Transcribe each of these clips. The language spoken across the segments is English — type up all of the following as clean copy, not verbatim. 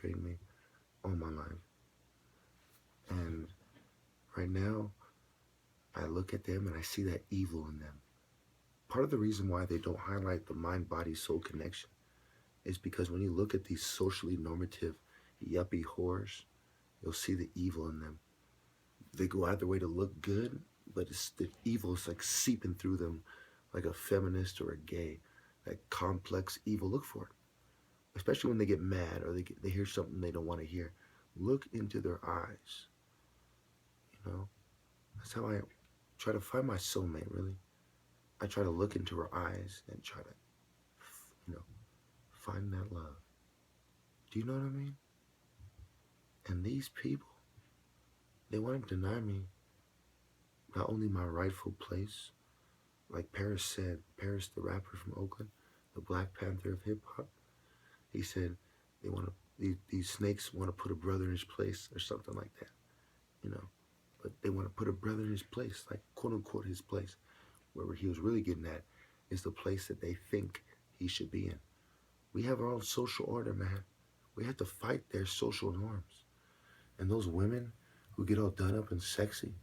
penetrated me all my life. And right now, I look at them and I see that evil in them. Part of the reason why they don't highlight the mind body soul connection is because when you look at these socially normative yuppie whores, you'll see the evil in them. They go out of their way to look good, but it's the evil is like seeping through them like a feminist or a gay. That complex evil, look for it. Especially when they get mad or they hear something they don't want to hear. Look into their eyes. You know, that's how I try to find my soulmate, really. I try to look into her eyes and try to, you know, find that love. Do you know what I mean? And these people, they want to deny me not only my rightful place, like Paris said, Paris the rapper from Oakland, the Black Panther of hip hop, he said they want to, these snakes want to put a brother in his place or something like that, you know. But they want to put a brother in his place, like quote unquote his place. Where he was really getting at is the place that they think he should be in. We have our own social order, man. We have to fight their social norms. And those women who get all done up and sexy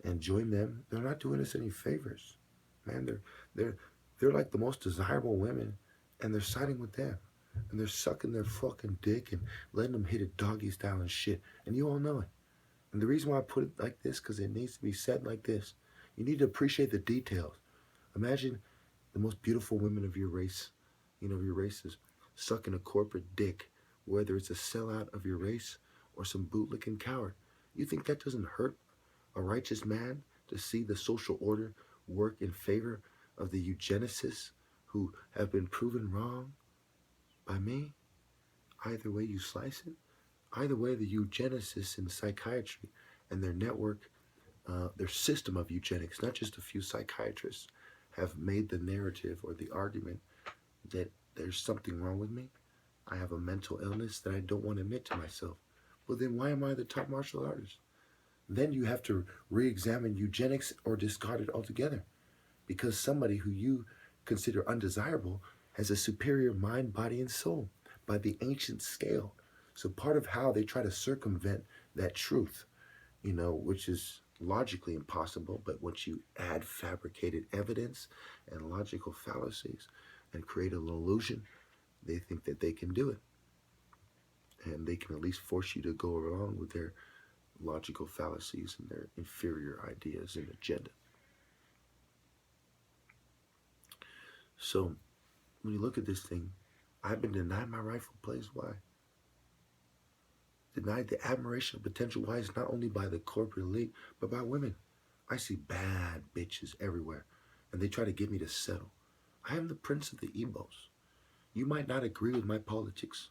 and join them, they're not doing us any favors. Man, they're they're like the most desirable women and they're siding with them. And they're sucking their fucking dick and letting them hit it doggy style and shit. And you all know it. And the reason why I put it like this, because it needs to be said like this. You need to appreciate the details. Imagine the most beautiful women of your race, you know, your races, sucking a corporate dick, whether it's a sellout of your race or some bootlicking coward. You think that doesn't hurt a righteous man to see the social order work in favor of the eugenicists who have been proven wrong by me? Either way you slice it, either way the eugenicists in psychiatry and their network, their system of eugenics, not just a few psychiatrists, have made the narrative or the argument that there's something wrong with me. I have a mental illness that I don't want to admit to myself. Well, then why am I the top martial artist? Then you have to re-examine eugenics or discard it altogether because somebody who you consider undesirable has a superior mind, body, and soul by the ancient scale. So part of how they try to circumvent that truth, you know, which is logically impossible, but once you add fabricated evidence and logical fallacies and create an illusion, they think that they can do it. And they can at least force you to go along with their logical fallacies and their inferior ideas and agenda. So when you look at this thing, I've been denied my rightful place. Why? Denied the admiration of potential wives not only by the corporate elite, but by women. I see bad bitches everywhere, and they try to get me to settle. I am the prince of the Ebos. You might not agree with my politics,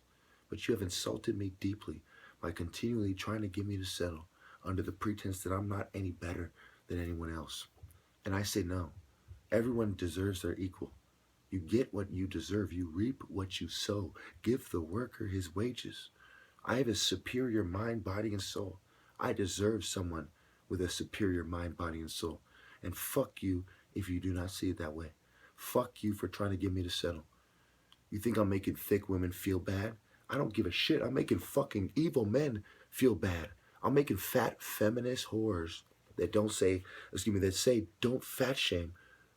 but you have insulted me deeply by continually trying to get me to settle under the pretense that I'm not any better than anyone else. And I say no. Everyone deserves their equal. You get what you deserve. You reap what you sow. Give the worker his wages. I have a superior mind, body, and soul. I deserve someone with a superior mind, body, and soul. And fuck you if you do not see it that way. Fuck you for trying to get me to settle. You think I'm making thick women feel bad? I don't give a shit. I'm making fucking evil men feel bad. I'm making fat feminist whores that that say don't fat shame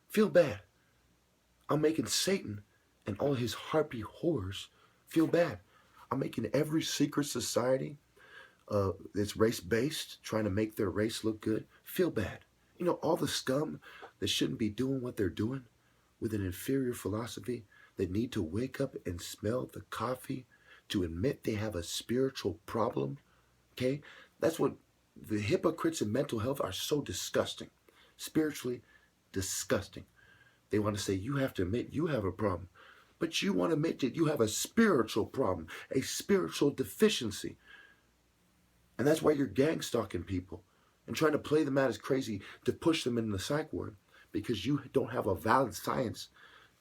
feel bad. I'm making Satan and all his harpy whores feel bad. I'm making every secret society that's race-based, trying to make their race look good, feel bad. You know, all the scum that shouldn't be doing what they're doing with an inferior philosophy, that need to wake up and smell the coffee to admit they have a spiritual problem, okay? That's what the hypocrites in mental health are so disgusting, spiritually disgusting. They want to say, you have to admit you have a problem. But you want to admit that you have a spiritual problem, a spiritual deficiency. And that's why you're gang stalking people and trying to play them out as crazy to push them in the psych ward because you don't have a valid science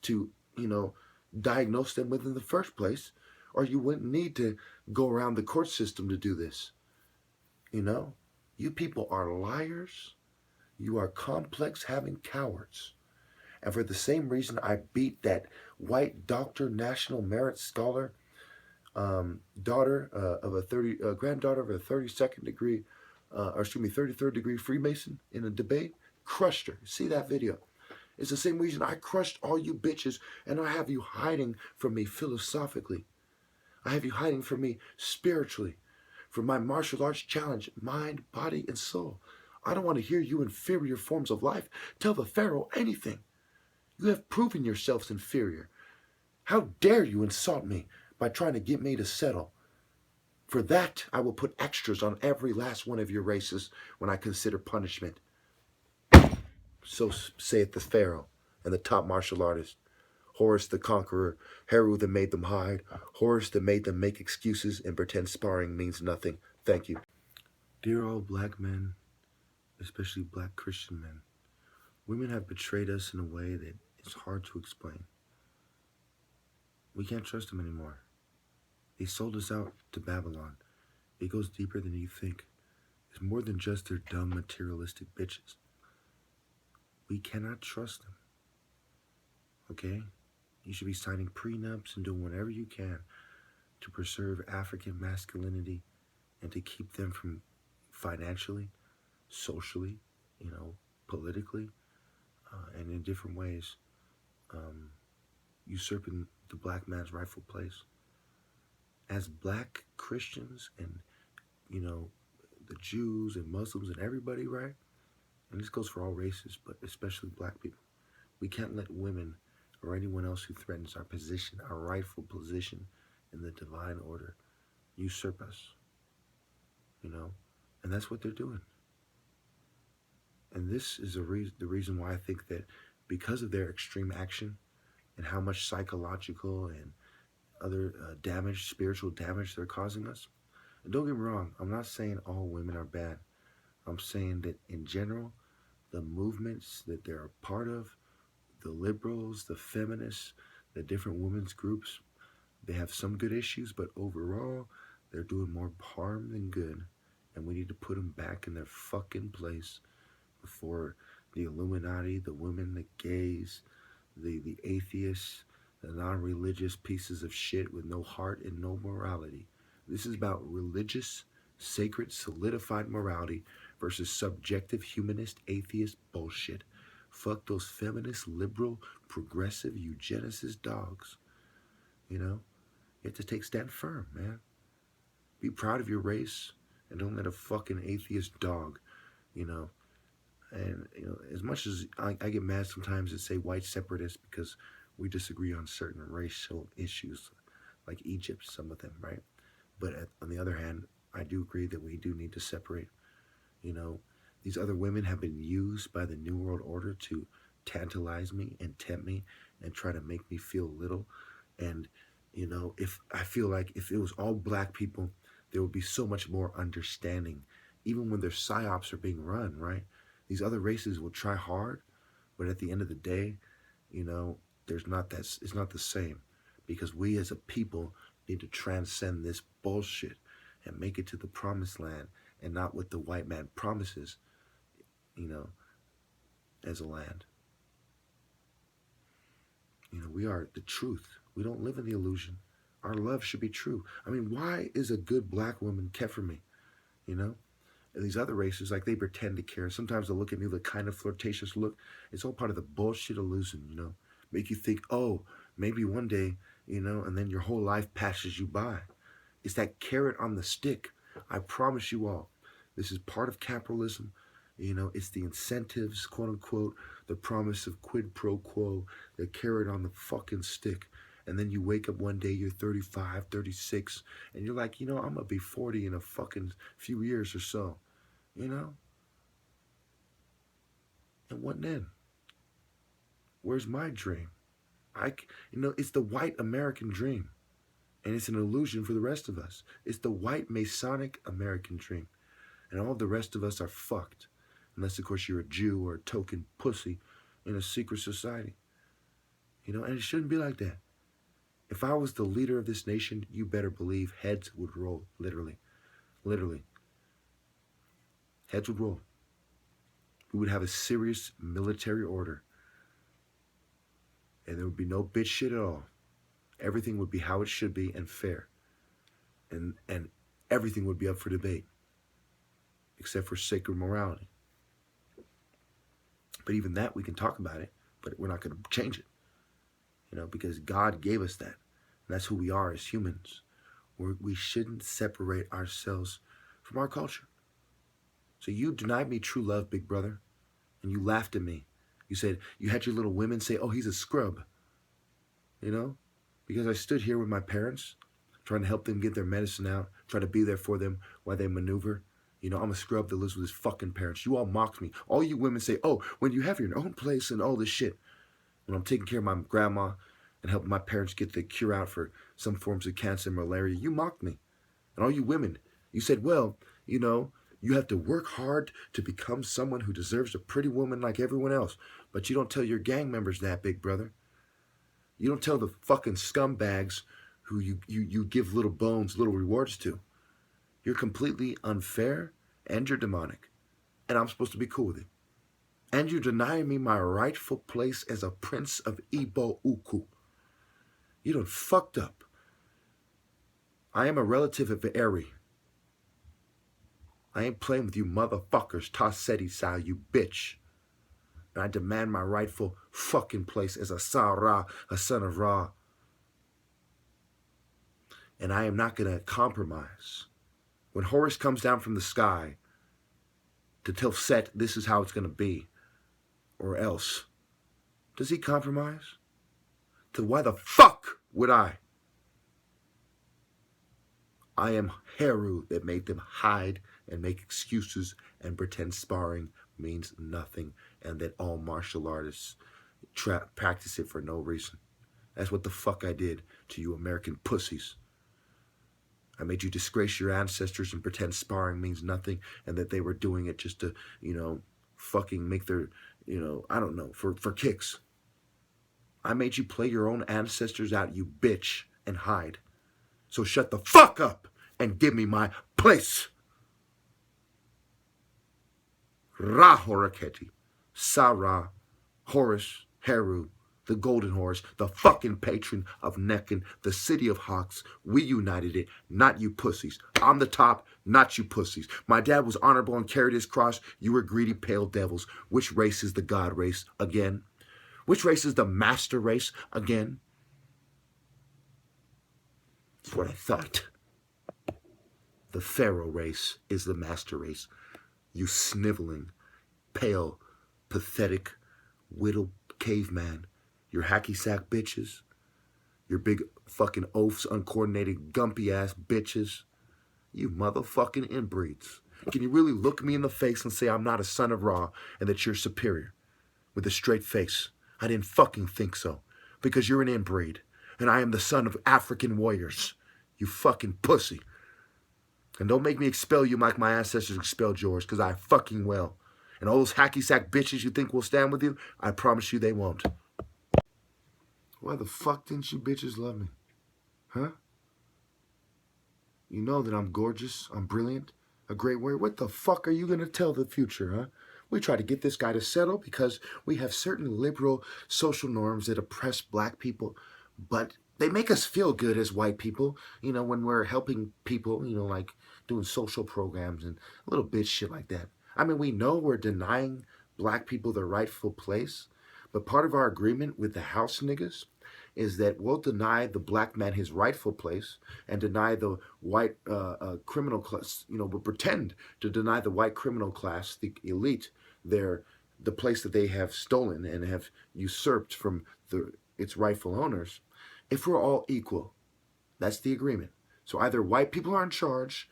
to, you know, diagnose them with in the first place, or you wouldn't need to go around the court system to do this. You know, you people are liars. You are complex having cowards. And for the same reason I beat that white doctor, national merit scholar, daughter of a granddaughter of a 32nd degree, or excuse me, 33rd degree Freemason in a debate, crushed her. See that video? It's the same reason I crushed all you bitches, and I have you hiding from me philosophically. I have you hiding from me spiritually, from my martial arts challenge, mind, body, and soul. I don't want to hear you inferior forms of life tell the Pharaoh anything. You have proven yourselves inferior. How dare you insult me by trying to get me to settle? For that, I will put extras on every last one of your races when I consider punishment. So saith the Pharaoh and the top martial artist. Horus the conqueror, Heru that made them hide, Horus that made them make excuses and pretend sparring means nothing. Thank you. Dear all black men, especially black Christian men, women have betrayed us in a way that is hard to explain. We can't trust them anymore. They sold us out to Babylon. It goes deeper than you think. It's more than just their dumb materialistic bitches. We cannot trust them. Okay? You should be signing prenups and doing whatever you can to preserve African masculinity and to keep them from financially, socially, politically, and in different ways, usurping the black man's rightful place. As black Christians and, the Jews and Muslims and everybody, right? And this goes for all races, but especially black people. We can't let women or anyone else who threatens our position, our rightful position in the divine order, usurp us, and that's what they're doing. And this is the reason why I think that because of their extreme action and how much psychological and other damage, spiritual damage they're causing us. And don't get me wrong, I'm not saying all women are bad. I'm saying that in general, the movements that they're a part of, the liberals, the feminists, the different women's groups, they have some good issues, but overall, they're doing more harm than good. And we need to put them back in their fucking place before the Illuminati, the women, the gays, the atheists, the non-religious pieces of shit with no heart and no morality. This is about religious, sacred, solidified morality versus subjective, humanist, atheist bullshit. Fuck those feminist, liberal, progressive, eugenicist dogs. You have to stand firm, man. Be proud of your race and don't let a fucking atheist dog, And, as much as I get mad sometimes at, say, white separatists because we disagree on certain racial issues, like Egypt, some of them, right? But on the other hand, I do agree that we do need to separate. These other women have been used by the New World Order to tantalize me and tempt me and try to make me feel little. And, if I feel like if it was all black people, there would be so much more understanding, even when their psyops are being run, right? These other races will try hard, but at the end of the day, it's not the same, because we as a people need to transcend this bullshit and make it to the promised land and not what the white man promises, as a land. We are the truth. We don't live in the illusion. Our love should be true. I mean, why is a good black woman kept from me? And these other races, like, they pretend to care. Sometimes they'll look at me with a kind of flirtatious look. It's all part of the bullshit illusion, Make you think, oh, maybe one day, and then your whole life passes you by. It's that carrot on the stick. I promise you all, this is part of capitalism. It's the incentives, quote unquote, the promise of quid pro quo, the carrot on the fucking stick. And then you wake up one day, you're 35, 36, and you're like, I'm going to be 40 in a fucking few years or so. And what then? Where's my dream? It's the white American dream. And it's an illusion for the rest of us. It's the white Masonic American dream. And all the rest of us are fucked. Unless, of course, you're a Jew or a token pussy in a secret society. And it shouldn't be like that. If I was the leader of this nation, you better believe heads would roll, literally. Literally. Heads would roll. We would have a serious military order. And there would be no bitch shit at all. Everything would be how it should be and fair. and everything would be up for debate, except for sacred morality. But even that, we can talk about it, but we're not going to change it, because God gave us that. And that's who we are as humans. We shouldn't separate ourselves from our culture. So you denied me true love, big brother, and you laughed at me. You said, you had your little women say, oh, he's a scrub, because I stood here with my parents, trying to help them get their medicine out, try to be there for them while they maneuver. I'm a scrub that lives with his fucking parents. You all mocked me. All you women say, oh, when you have your own place and all this shit. When I'm taking care of my grandma and helping my parents get the cure out for some forms of cancer and malaria, you mocked me. And all you women, you said, well, you have to work hard to become someone who deserves a pretty woman like everyone else. But you don't tell your gang members that, big brother. You don't tell the fucking scumbags who you give little bones, little rewards to. You're completely unfair and you're demonic. And I'm supposed to be cool with it. And you deny me my rightful place as a prince of Ibo Uku. You done fucked up. I am a relative of Eri. I ain't playing with you motherfuckers, Tassetti style, you bitch. And I demand my rightful fucking place as a Sa-Ra, a son of Ra. And I am not going to compromise. When Horus comes down from the sky to tell Set this is how it's going to be, or else, does he compromise? To why the fuck would I? I am Heru that made them hide and make excuses and pretend sparring means nothing and that all martial artists practice it for no reason. That's what the fuck I did to you American pussies. I made you disgrace your ancestors and pretend sparring means nothing and that they were doing it just to, fucking make their, I don't know, for kicks. I made you play your own ancestors out, you bitch, and hide. So shut the fuck up and give me my place. Ra Horaketi, Sa-Ra, Horus, Heru, the golden horse, the fucking patron of Nekhen, the city of Hawks. We united it, not you pussies. I'm the top, not you pussies. My dad was honorable and carried his cross. You were greedy pale devils. Which race is the god race again? Which race is the master race again? That's what I thought. The pharaoh race is the master race. You sniveling, pale, pathetic, whittled caveman. Your hacky sack bitches. Your big fucking oafs, uncoordinated, gumpy ass bitches. You motherfucking inbreeds. Can you really look me in the face and say I'm not a son of Ra and that you're superior? With a straight face. I didn't fucking think so. Because you're an inbreed. And I am the son of African warriors. You fucking pussy. And don't make me expel you like my ancestors expelled yours, because I fucking will. And all those hacky sack bitches you think will stand with you, I promise you they won't. Why the fuck didn't you bitches love me? Huh? You know that I'm gorgeous, I'm brilliant, a great warrior. What the fuck are you going to tell the future, huh? We try to get this guy to settle because we have certain liberal social norms that oppress black people, but they make us feel good as white people, when we're helping people, like doing social programs and a little bit shit like that. I mean, we know we're denying black people their rightful place, but part of our agreement with the house niggas is that we'll deny the black man his rightful place and deny the white criminal class, we'll pretend to deny the white criminal class, the elite, the place that they have stolen and have usurped from its rightful owners, if we're all equal. That's the agreement. So either white people are in charge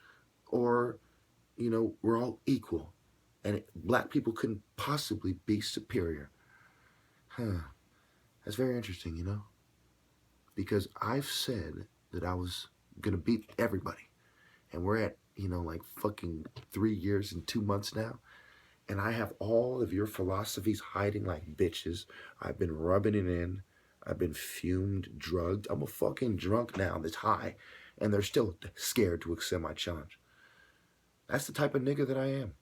or, we're all equal. And black people couldn't possibly be superior. That's very interesting, because I've said that I was going to beat everybody. And we're at, like fucking 3 years and 2 months now. And I have all of your philosophies hiding like bitches. I've been rubbing it in. I've been fumed, drugged. I'm a fucking drunk now that's high. And they're still scared to accept my challenge. That's the type of nigga that I am.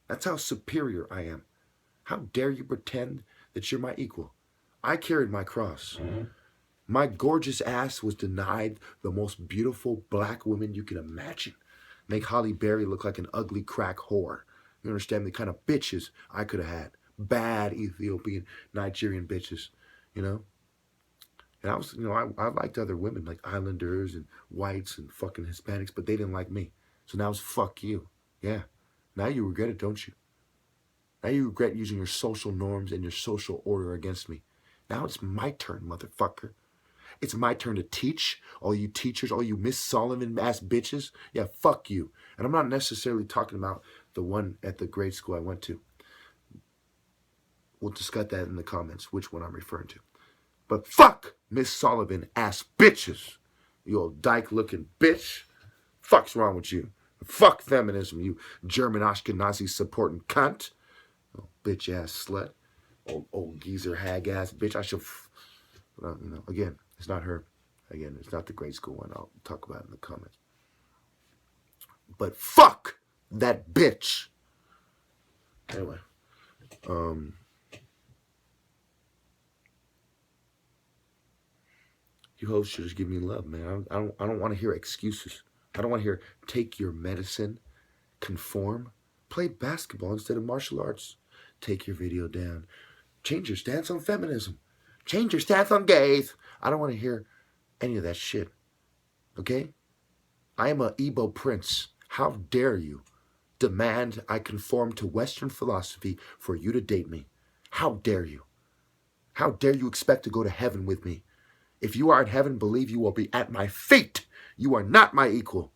That's how superior I am. How dare you pretend that you're my equal? I carried my cross. My gorgeous ass was denied the most beautiful black women you can imagine. Make Holly Berry look like an ugly crack whore. You understand the kind of bitches I could have had? Bad Ethiopian, Nigerian bitches, you know? And I was, I liked other women like islanders and whites and fucking Hispanics, but they didn't like me. So now it's fuck you. Yeah. Now you regret it, don't you? Now you regret using your social norms and your social order against me. Now it's my turn, motherfucker. It's my turn to teach all you teachers, all you Miss Sullivan ass bitches. Yeah, fuck you. And I'm not necessarily talking about the one at the grade school I went to. We'll discuss that in the comments, which one I'm referring to. But fuck Miss Sullivan ass bitches. You old dyke looking bitch. Fuck's wrong with you? Fuck feminism, you German Ashkenazi supporting cunt. Oh, bitch ass slut. Old geezer hag ass bitch. I should, again, it's not her. Again, it's not the grade school one. I'll talk about it in the comments. But fuck that bitch. Anyway, you hoes should just give me love, man. I don't want to hear excuses. I don't want to hear take your medicine, conform, play basketball instead of martial arts. Take your video down. Change your stance on feminism. Change your stance on gays. I don't want to hear any of that shit. Okay? I am a Igbo prince. How dare you demand I conform to Western philosophy for you to date me? How dare you? How dare you expect to go to heaven with me? If you are in heaven, believe you will be at my feet. You are not my equal.